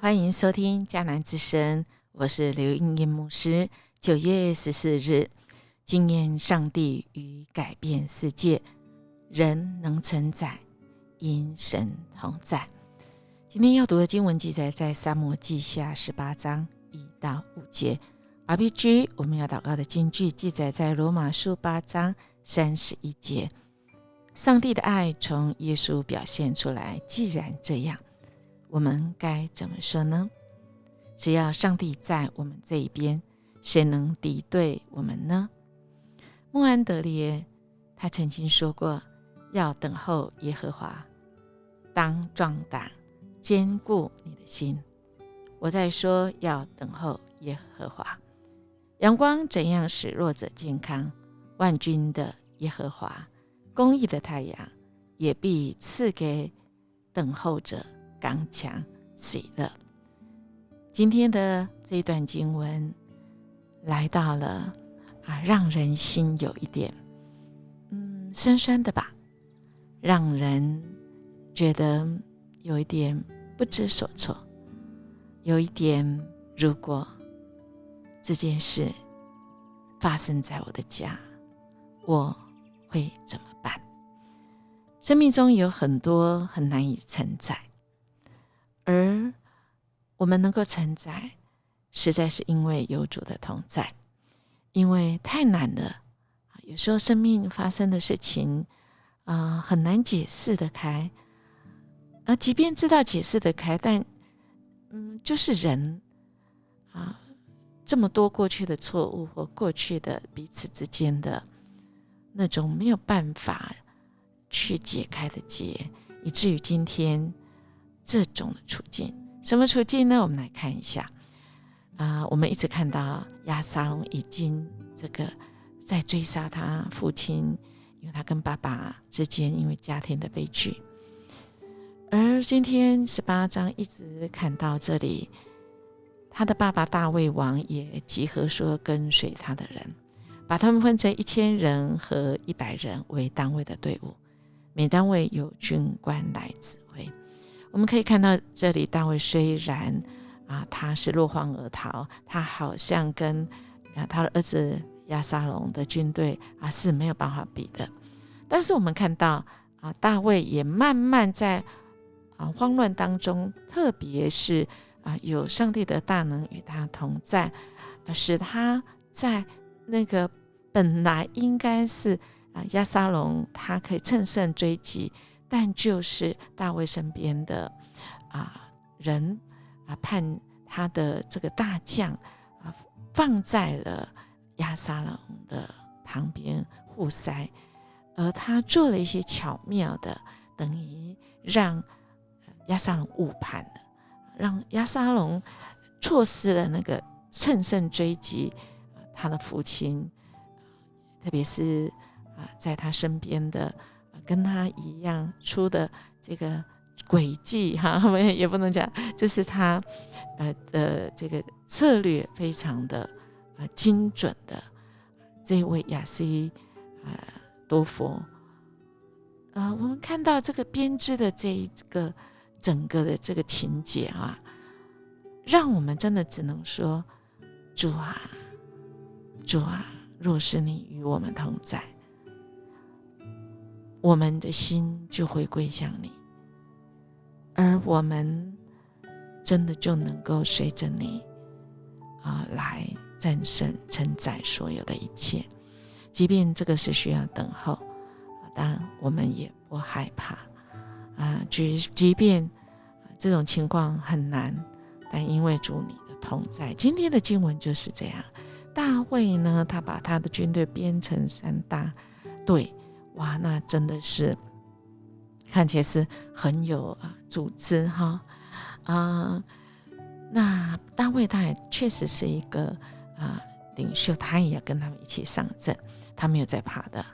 欢迎收听迦南之声，我是刘英英牧师。9月14日，经验上帝与改变世界，人能承载，因神同在。今天要读的经文记载在撒母耳记下18章1到5节。RPG 我们要祷告的金句记载在罗马书8章31节。上帝的爱从耶稣表现出来，既然这样，我们该怎么说呢？只要上帝在我们这一边，谁能敌对我们呢？穆安德烈他曾经说过，要等候耶和华，当壮胆，坚固你的心。我在说，要等候耶和华。阳光怎样使弱者健康？万军的耶和华，公义的太阳，也必赐给等候者刚强喜乐。今天的这一段经文来到了让人心有一点酸酸的吧，让人觉得有一点不知所措，有一点如果这件事发生在我的家，我会怎么办？生命中有很多很难以承载，而我们能够承载，实在是因为有主的同在。因为太难了，有时候生命发生的事情很难解释得开，即便知道解释得开，但就是人这么多过去的错误或过去的彼此之间的那种没有办法去解开的结，以至于今天这种的处境。什么处境呢？我们来看一下。我们一直看到押沙龙已经在追杀他父亲，因为他跟爸爸之间因为家庭的悲剧。而今天18章一直看到这里，他的爸爸大卫王也集合说跟随他的人，把他们分成1000人和100人为单位的队伍，每单位有军官来指挥。我们可以看到这里，大卫虽然他是落荒而逃，他好像跟他的儿子押沙龙的军队是没有办法比的。但是我们看到大卫也慢慢在慌乱当中，特别是有上帝的大能与他同在，使他在那个本来应该是押沙龙他可以乘胜追击，但就是大卫身边的人判他的这个大将放在了押沙龙的旁边护塞，而他做了一些巧妙的，等于让押沙龙误判了，让押沙龙错失了那个乘胜追击他的父亲，特别是在他身边的跟他一样出的这个诡计也不能讲，就是他的这个策略非常的精准的这位亚西多佛。我们看到这个编织的这一个整个的这个情节让我们真的只能说，主啊，主啊，若是你与我们同在，我们的心就会归向你，而我们真的就能够随着你来战胜承载所有的一切。即便这个是需要等候，但我们也不害怕即便这种情况很难，但因为主你的同在。今天的经文就是这样。大卫呢，他把他的军队编成3大队，哇，那真的是看起来是很有组织那大卫他也确实是一个领袖，他也要跟他们一起上阵，他没有在怕的。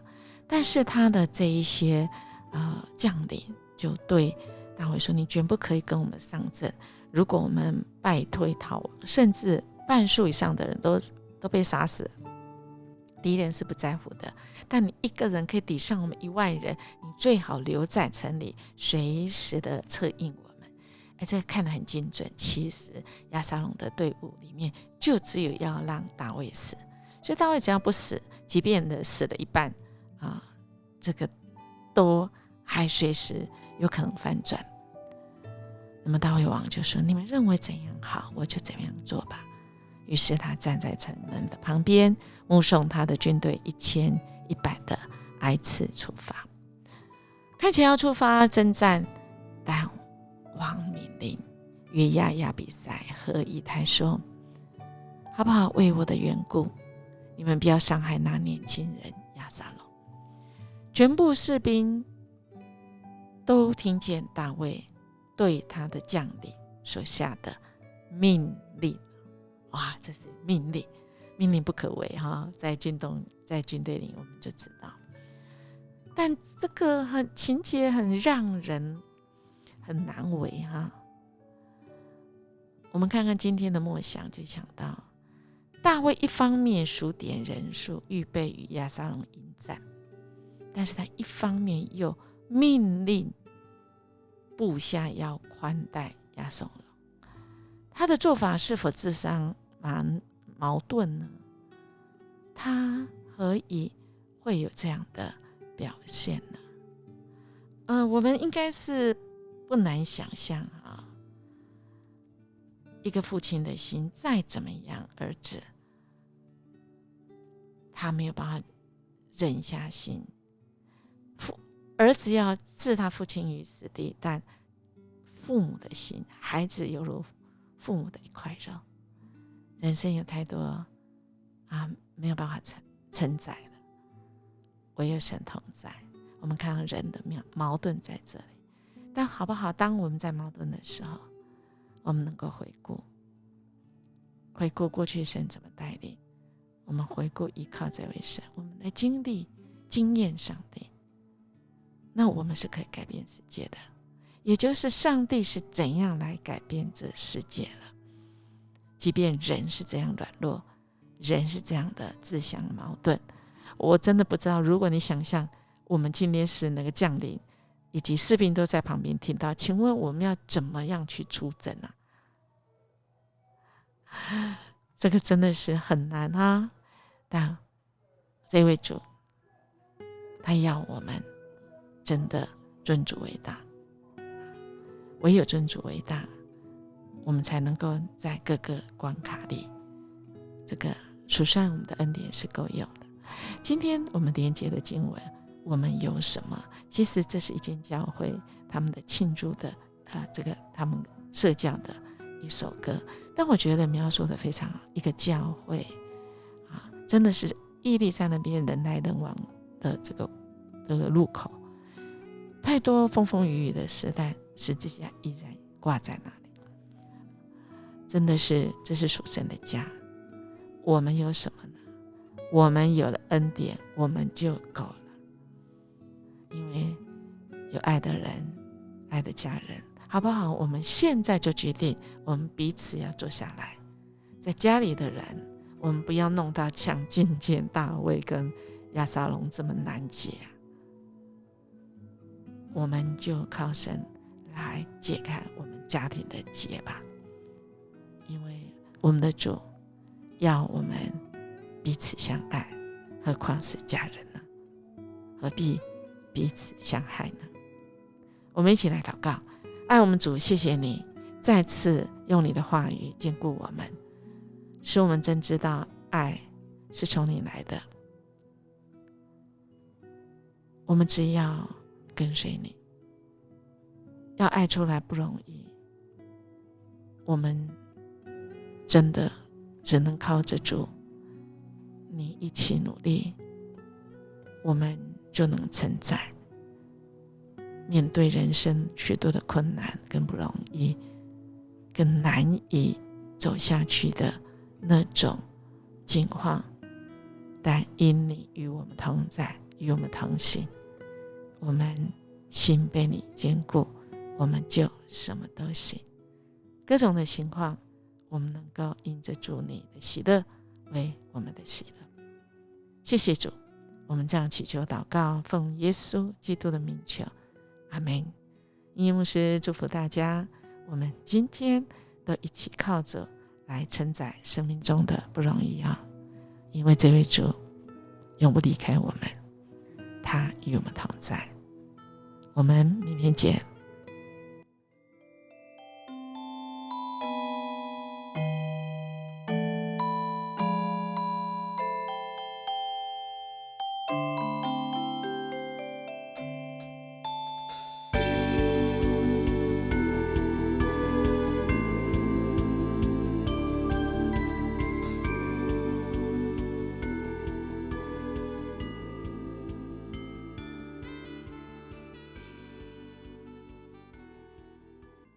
但是他的这一些将领就对大卫说，你绝不可以跟我们上阵，如果我们败退逃亡，甚至半数以上的人都被杀死，敌人是不在乎的，但你一个人可以抵上我们1万人，你最好留在城里，随时的策应我们。这个看得很精准，其实押沙龙的队伍里面就只有要让大卫死，所以大卫只要不死，即便的死了一半这个都还随时有可能翻转。那么大卫王就说：“你们认为怎样好，我就怎样做吧。”于是他站在城门的旁边，目送他的军队1100的挨次出发。看起来要出发征战，但王命令约押、亚比赛和以太说：“好不好？为我的缘故，你们不要伤害那年轻人押沙龙。”全部士兵都听见大卫对他的将领所下的命令。哇，这是命令，命令不可违哈！在军队里我们就知道，但这个情节很让人很难为哈。我们看看今天的默想，就想到大卫一方面数点人数，预备与押沙龙迎战，但是他一方面又命令部下要宽待押沙龙。他的做法是否自相矛盾呢？他何以会有这样的表现呢？我们应该是不难想象一个父亲的心再怎么样，儿子他没有办法忍下心，儿子要置他父亲于死地，但父母的心，孩子犹如父母的一块肉。人生有太多没有办法承载的，唯有神同在。我们看到人的矛盾在这里，但好不好？当我们在矛盾的时候，我们能够回顾过去神怎么带领我们，回顾依靠这位神，我们来经验上帝，那我们是可以改变世界的。也就是上帝是怎样来改变这世界了。即便人是这样软弱，人是这样的自相矛盾，我真的不知道，如果你想象我们今天是那个将领以及士兵都在旁边听到，请问我们要怎么样去出征这个真的是很难啊。但这位主他要我们真的尊主为大，唯有尊主为大，我们才能够在各个关卡里，这个数算我们的恩典是够用的。今天我们连接的经文，我们有什么？其实这是一间教会他们的庆祝的这个他们社教的一首歌，但我觉得描述的非常好。一个教会真的是屹立在那边人来人往的这个路口，太多风风雨雨的时代，十字架依然挂在那里。真的是，这是属神的家。我们有什么呢？我们有了恩典，我们就够了。因为有爱的人，爱的家人，好不好？我们现在就决定，我们彼此要坐下来。在家里的人，我们不要弄到像今天大卫跟押沙龙这么难解我们就靠神来解开我们家庭的结吧。因为我们的主要我们彼此相爱，何况是家人呢？何必彼此相害呢？我们一起来祷告。爱我们主，谢谢你再次用你的话语坚固我们，使我们真知道爱是从你来的。我们只要跟随你，要爱出来不容易，我们真的只能靠着主你一起努力，我们就能承载面对人生许多的困难跟不容易，更难以走下去的那种境况，但因你与我们同在，与我们同行，我们心被你坚固，我们就什么都行。各种的情况，我们能够因着主你的喜乐为我们的喜乐。谢谢主，我们这样祈求祷告，奉耶稣基督的名求，阿们。音乐牧师祝福大家，我们今天都一起靠着来承载生命中的不容易啊！因为这位主永不离开我们，他与我们同在。我们明天见。